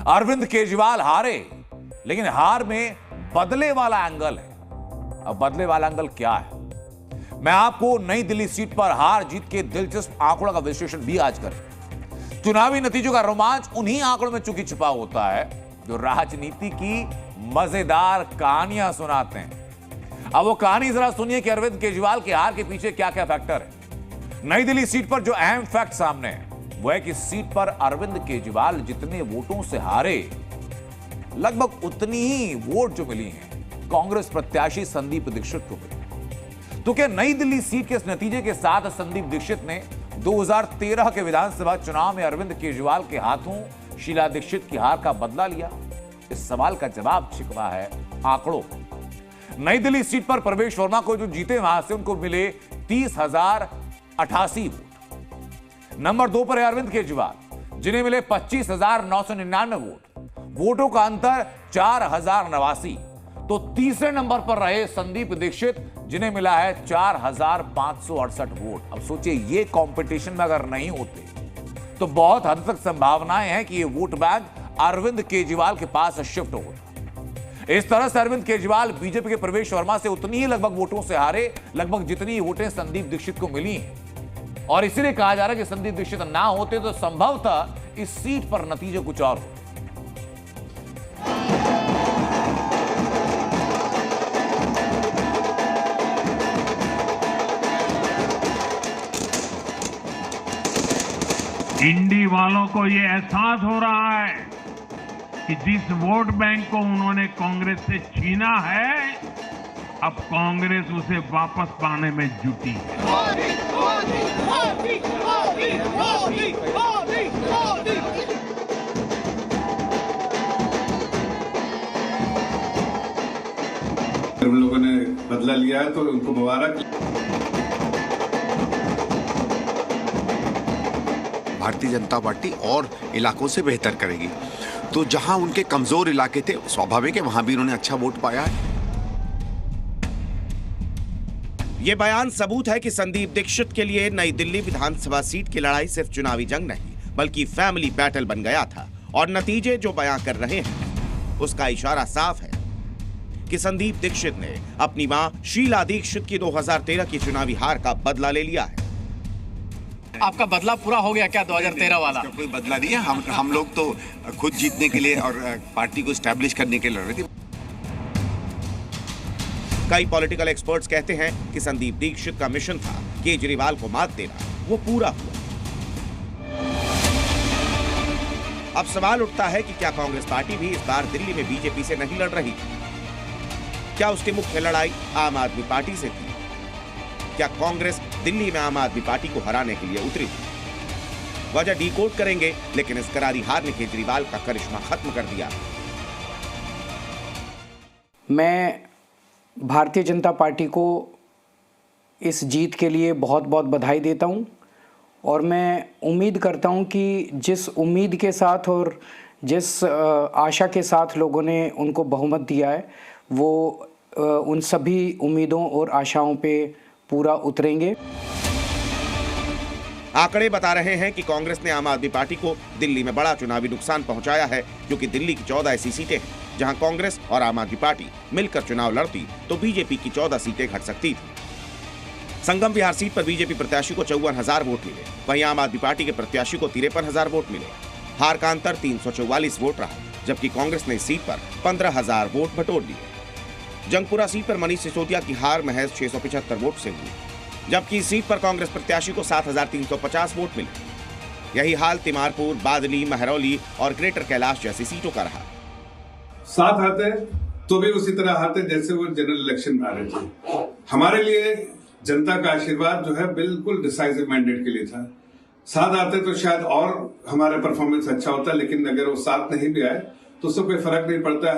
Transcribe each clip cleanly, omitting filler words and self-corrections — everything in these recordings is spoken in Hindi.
अरविंद केजरीवाल हारे, लेकिन हार में बदले वाला एंगल है। अब बदले वाला एंगल क्या है? मैं आपको नई दिल्ली सीट पर हार जीत के दिलचस्प आंकड़ों का विश्लेषण भी आज करें। चुनावी नतीजों का रोमांच उन्हीं आंकड़ों में चुकी छिपा होता है जो राजनीति की मजेदार कहानियां सुनाते हैं। अब वो कहानी जरा सुनिए कि अरविंद केजरीवाल के हार के पीछे क्या क्या फैक्टर है। नई दिल्ली सीट पर जो अहम फैक्ट सामने है वो है कि सीट पर अरविंद केजरीवाल जितने वोटों से हारे, लगभग उतनी ही वोट जो मिली हैं कांग्रेस प्रत्याशी संदीप दीक्षित को मिली। तो क्या नई दिल्ली सीट के इस नतीजे के साथ संदीप दीक्षित ने 2013 के विधानसभा चुनाव में अरविंद केजरीवाल के हाथों शीला दीक्षित की हार का बदला लिया? इस सवाल का जवाब छिपा है आंकड़ों। नई दिल्ली सीट पर प्रवेश वर्मा को जो जीते वहां से उनको मिले 30,088 वोट। नंबर 2 पर है अरविंद केजरीवाल जिन्हें मिले 25,999 वोट। वोटों का अंतर 4,089। तो तीसरे नंबर पर रहे संदीप दीक्षित जिन्हें मिला है 4,568 वोट। अब सोचिए ये कंपटीशन में अगर नहीं होते तो बहुत हद तक संभावनाएं हैं कि ये वोट बैंक अरविंद केजरीवाल के पास शिफ्ट होता। इस तरह से अरविंद केजरीवाल बीजेपी के प्रवेश वर्मा से उतनी ही लगभग वोटों से हारे, लगभग जितनी वोटें संदीप दीक्षित को मिली हैं। और इसीलिए कहा जा रहा है कि संदीप दीक्षित ना होते तो संभवतः इस सीट पर नतीजे कुछ और होते। इंडी वालों को ये एहसास हो रहा है कि जिस वोट बैंक को उन्होंने कांग्रेस से छीना है, अब कांग्रेस उसे वापस पाने में जुटी है। उन लोगों ने बदला लिया है तो उनको मुबारक। भारतीय जनता पार्टी और इलाकों से बेहतर करेगी। तो जहां उनके कमजोर इलाके थे, स्वाभाविक है वहां भी उन्होंने अच्छा वोट पाया है। यह बयान सबूत है कि संदीप दीक्षित के लिए नई दिल्ली विधानसभा सीट की लड़ाई सिर्फ चुनावी जंग नहीं बल्कि फैमिली बैटल बन गया था। और नतीजे जो बयां कर रहे हैं उसका इशारा साफ है कि संदीप दीक्षित ने अपनी मां शीला दीक्षित की 2013 की चुनावी हार का बदला ले लिया है। आपका बदला पूरा हो गया क्या 2013 वाला? कोई बदला नहीं है। हम लोग तो खुद जीतने के लिए और पार्टी को स्टैब्लिश करने के लिए लड़ रहे थे। कई पॉलिटिकल एक्सपर्ट्स कहते हैं कि संदीप दीक्षित का मिशन था केजरीवाल को मात देना, वो पूरा हुआ। अब सवाल उठता है कि क्या कांग्रेस पार्टी भी इस बार दिल्ली में बीजेपी से नहीं लड़ रही थी? क्या उसकी मुख्य लड़ाई आम आदमी पार्टी से थी? क्या कांग्रेस दिल्ली में आम आदमी पार्टी को हराने के लिए उतरी थी? वजह डिकोड करेंगे, लेकिन इस करारी हार ने केजरीवाल का करिश्मा खत्म कर दिया। मैं भारतीय जनता पार्टी को इस जीत के लिए बहुत बहुत बधाई देता हूं और मैं उम्मीद करता हूं कि जिस उम्मीद के साथ और जिस आशा के साथ लोगों ने उनको बहुमत दिया है वो उन सभी उम्मीदों और आशाओं पे पूरा उतरेंगे। आंकड़े बता रहे हैं कि कांग्रेस ने आम आदमी पार्टी को दिल्ली में बड़ा चुनावी नुकसान पहुंचाया है, क्योंकि दिल्ली की 14 ऐसी सीटें हैं जहां कांग्रेस और आम आदमी पार्टी मिलकर चुनाव लड़ती तो बीजेपी की 14 सीटें घट सकती थी। संगम विहार सीट पर बीजेपी प्रत्याशी को 54,000 वोट मिले, वहीं आम आदमी पार्टी के प्रत्याशी को 53,000 वोट मिले। हार का अंतर 344 वोट रहा, जबकि कांग्रेस ने इस सीट पर 15,000 वोट बटोर लिए। जंगपुरा सीट पर मनीष सिसोदिया की हार महज 675 वोट से हुई, जबकि इस सीट पर कांग्रेस प्रत्याशी को 7,350 वोट मिले। यही हाल तिमारपुर, बादली, महरौली और ग्रेटर कैलाश जैसी सीटों का रहा। साथ आते तो भी उसी तरह हारते जैसे वो जनरल इलेक्शन में आ रहे थे। हमारे लिए जनता का आशीर्वाद जो है बिल्कुल डिसाइसिव मैंडेट के लिए था। साथ आते तो शायद और हमारा परफॉर्मेंस अच्छा होता, लेकिन अगर वो साथ नहीं भी आए तो उससे कोई फर्क नहीं पड़ता।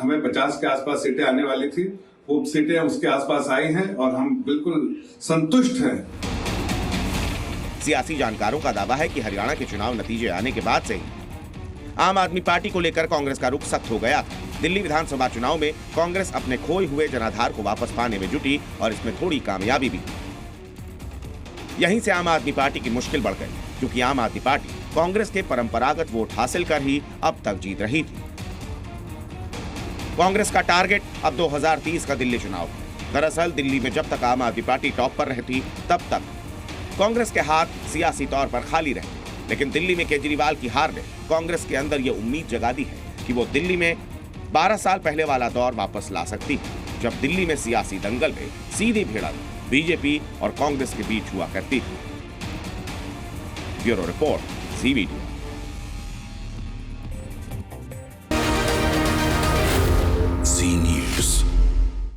हमें 50 के आसपास सीटें आने वाली थी, वो सीटें उसके आसपास आई हैं और हम बिल्कुल संतुष्ट हैं। सियासी जानकारों का दावा है कि हरियाणा के चुनाव नतीजे आने के बाद से ही आम आदमी पार्टी को लेकर कांग्रेस का रुख सख्त हो गया था। दिल्ली विधानसभा चुनाव में कांग्रेस अपने खोए हुए जनाधार को वापस पाने में जुटी और इसमें थोड़ी कामयाबी भी। यहीं से आम आदमी पार्टी की मुश्किल बढ़ गई, क्योंकि आम आदमी पार्टी कांग्रेस के परंपरागत वोट हासिल कर ही अब तक जीत रही थी। कांग्रेस का टारगेट अब 2030 का दिल्ली चुनाव है। दरअसल दिल्ली में जब तक आम आदमी पार्टी टॉप पर रहती तब तक कांग्रेस के हाथ सियासी तौर पर खाली रहे, लेकिन दिल्ली में केजरीवाल की हार ने कांग्रेस के अंदर यह उम्मीद जगा दी है कि वो दिल्ली में 12 साल पहले वाला दौर वापस ला सकती है, जब दिल्ली में सियासी दंगल में सीधी भिड़ंत बीजेपी और कांग्रेस के बीच हुआ करती थी। Bureau report, C media.